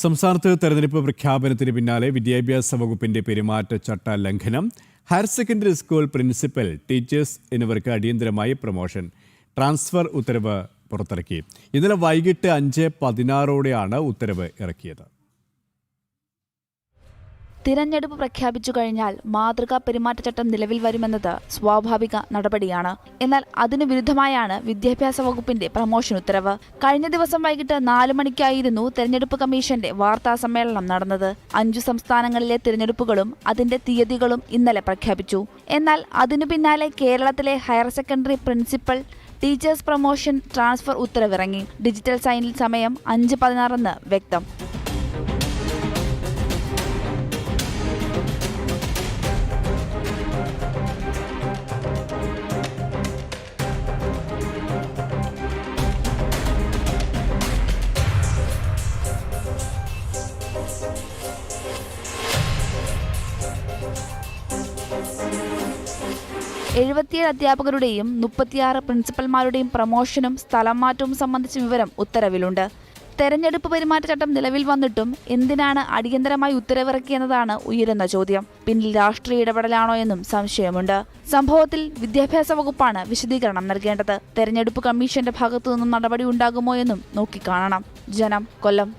സംസ്ഥാനത്ത് തെരഞ്ഞെടുപ്പ് പ്രഖ്യാപനത്തിന് പിന്നാലെ വിദ്യാഭ്യാസ വകുപ്പിന്റെ പെരുമാറ്റച്ചട്ട ലംഘനം. Higher secondary school principal, teachers എന്നിവർക്ക് അടിയന്തരമായി പ്രൊമോഷൻ, ട്രാൻസ്ഫർ ഉത്തരവ് പുറത്തിറക്കി. ഇന്നലെ വൈകിട്ട് 5:16 ഉത്തരവ് ഇറക്കിയത്. തിരഞ്ഞെടുപ്പ് പ്രഖ്യാപിച്ചു കഴിഞ്ഞാൽ മാതൃകാ പെരുമാറ്റച്ചട്ടം നിലവിൽ വരുമെന്നത് സ്വാഭാവിക നടപടിയാണ്. എന്നാൽ അതിനു വിരുദ്ധമായാണ് വിദ്യാഭ്യാസ വകുപ്പിന്റെ പ്രമോഷൻ ഉത്തരവ്. കഴിഞ്ഞ ദിവസം വൈകിട്ട് 4 മണിക്കായിരുന്നു തെരഞ്ഞെടുപ്പ് കമ്മീഷന്റെ വാർത്താ സമ്മേളനം നടന്നത്. 5 സംസ്ഥാനങ്ങളിലെ തിരഞ്ഞെടുപ്പുകളും അതിന്റെ തീയതികളും ഇന്നലെ പ്രഖ്യാപിച്ചു. എന്നാൽ അതിനു പിന്നാലെ കേരളത്തിലെ higher secondary principal, teachers promotion, transfer ഉത്തരവിറങ്ങി. ഡിജിറ്റൽ സൈനിൽ സമയം 5:16 വ്യക്തം. അധ്യാപകരുടെയും 36 പ്രിൻസിപ്പൽമാരുടെയും പ്രമോഷനും സ്ഥലം മാറ്റവും സംബന്ധിച്ച വിവരം ഉത്തരവിലുണ്ട്. തെരഞ്ഞെടുപ്പ് പെരുമാറ്റച്ചട്ടം നിലവിൽ വന്നിട്ടും എന്തിനാണ് അടിയന്തരമായി ഉത്തരവിറക്കിയെന്നതാണ് ഉയരുന്ന ചോദ്യം. പിന്നിൽ രാഷ്ട്രീയ ഇടപെടലാണോ എന്നും സംശയമുണ്ട്. സംഭവത്തിൽ വിദ്യാഭ്യാസ വകുപ്പാണ് വിശദീകരണം നൽകേണ്ടത്. തെരഞ്ഞെടുപ്പ് കമ്മീഷന്റെ ഭാഗത്തുനിന്നും നടപടി ഉണ്ടാകുമോ എന്നും നോക്കിക്കാണണം. ജനം, കൊല്ലം.